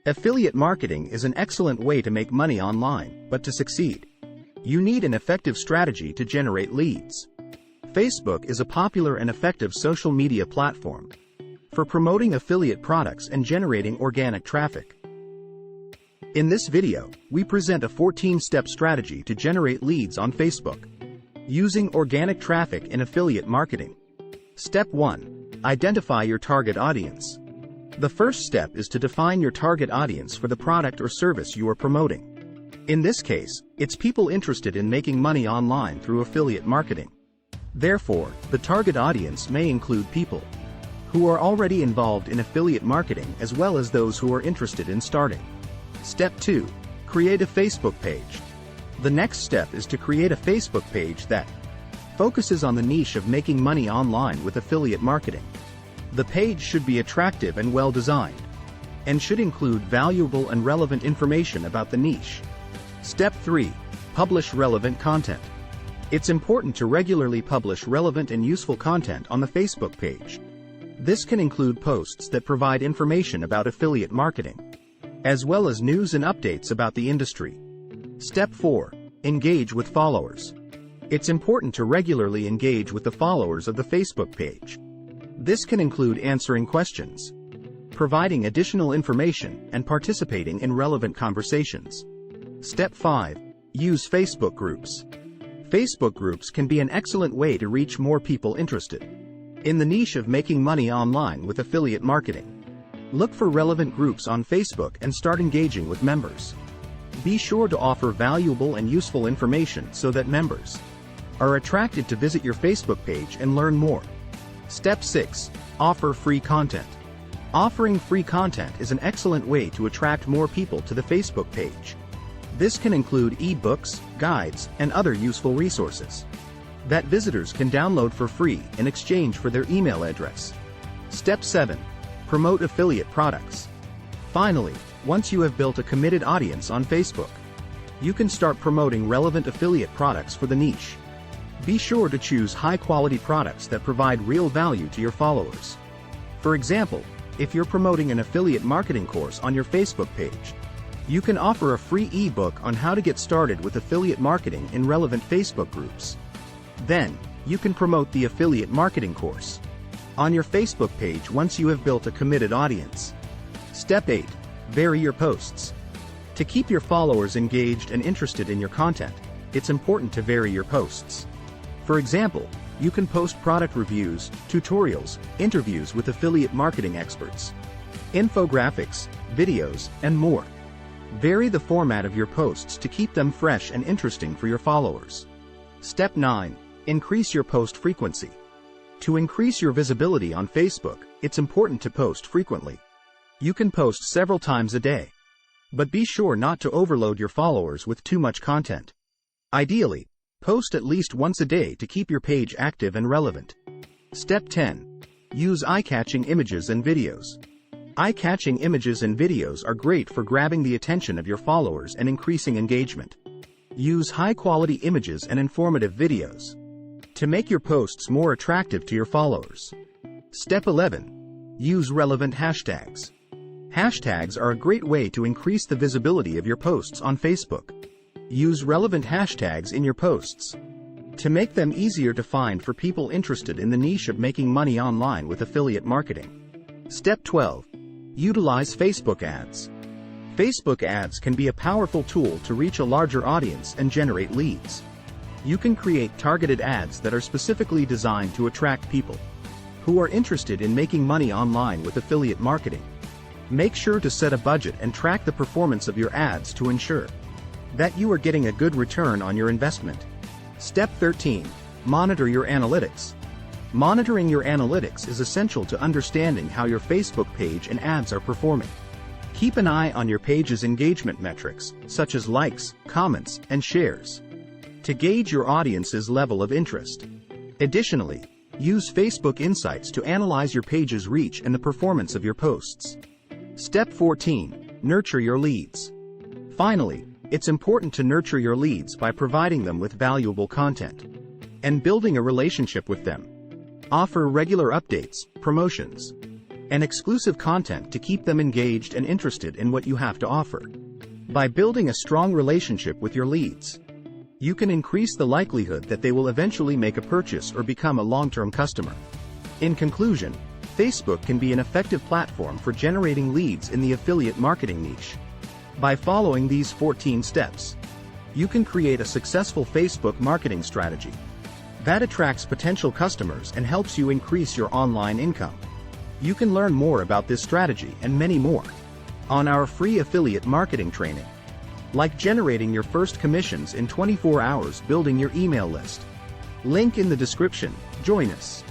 Affiliate marketing is an excellent way to make money online, but to succeed, you need an effective strategy to generate leads. Facebook is a popular and effective social media platform for promoting affiliate products and generating organic traffic. In this video, we present a 14-step strategy to generate leads on Facebook using organic traffic in affiliate marketing. Step 1. Identify your target audience. The first step is to define your target audience for the product or service you are promoting. In this case, it's people interested in making money online through affiliate marketing. Therefore, the target audience may include people who are already involved in affiliate marketing as well as those who are interested in starting. Step 2. Create a Facebook page. The next step is to create a Facebook page that focuses on the niche of making money online with affiliate marketing. The page should be attractive and well designed, and should include valuable and relevant information about the niche. Step 3. Publish relevant content. It's important to regularly publish relevant and useful content on the Facebook page. This can include posts that provide information about affiliate marketing, as well as news and updates about the industry. Step 4. Engage with followers. It's important to regularly engage with the followers of the Facebook page. This can include answering questions, providing additional information, and participating in relevant conversations. Step 5. Use Facebook groups. Facebook groups can be an excellent way to reach more people interested in the niche of making money online with affiliate marketing. Look for relevant groups on Facebook and start engaging with members. Be sure to offer valuable and useful information so that members are attracted to visit your Facebook page and learn more. Step 6. Offer free content. Offering free content is an excellent way to attract more people to the Facebook page. This can include e-books, guides, and other useful resources that visitors can download for free in exchange for their email address. Step 7. Promote affiliate products. Finally, once you have built a committed audience on Facebook, you can start promoting relevant affiliate products for the niche. Be sure to choose high-quality products that provide real value to your followers. For example, if you're promoting an affiliate marketing course on your Facebook page, you can offer a free ebook on how to get started with affiliate marketing in relevant Facebook groups. Then, you can promote the affiliate marketing course on your Facebook page once you have built a committed audience. Step 8. Vary your posts. To keep your followers engaged and interested in your content, it's important to vary your posts. For example, you can post product reviews, tutorials, interviews with affiliate marketing experts, infographics, videos, and more. Vary the format of your posts to keep them fresh and interesting for your followers. Step 9. Increase your post frequency. To increase your visibility on Facebook, it's important to post frequently. You can post several times a day, but be sure not to overload your followers with too much content. Ideally, post at least once a day to keep your page active and relevant. Step 10. Use eye-catching images and videos. Eye-catching images and videos are great for grabbing the attention of your followers and increasing engagement. Use high-quality images and informative videos to make your posts more attractive to your followers. Step 11. Use relevant hashtags. Hashtags are a great way to increase the visibility of your posts on Facebook. Use relevant hashtags in your posts to make them easier to find for people interested in the niche of making money online with affiliate marketing. Step 12. Utilize Facebook ads. Facebook ads can be a powerful tool to reach a larger audience and generate leads. You can create targeted ads that are specifically designed to attract people who are interested in making money online with affiliate marketing. Make sure to set a budget and track the performance of your ads to ensure that you are getting a good return on your investment. Step 13. Monitor your analytics. Monitoring your analytics is essential to understanding how your Facebook page and ads are performing. Keep an eye on your page's engagement metrics, such as likes, comments, and shares, to gauge your audience's level of interest. Additionally, use Facebook Insights to analyze your page's reach and the performance of your posts. Step 14. Nurture your leads. Finally, it's important to nurture your leads by providing them with valuable content and building a relationship with them. Offer regular updates, promotions, and exclusive content to keep them engaged and interested in what you have to offer. By building a strong relationship with your leads, you can increase the likelihood that they will eventually make a purchase or become a long-term customer. In conclusion, Facebook can be an effective platform for generating leads in the affiliate marketing niche. By following these 14 steps, you can create a successful Facebook marketing strategy that attracts potential customers and helps you increase your online income. You can learn more about this strategy and many more on our free affiliate marketing training, like generating your first commissions in 24 hours, building your email list. Link in the description. Join us.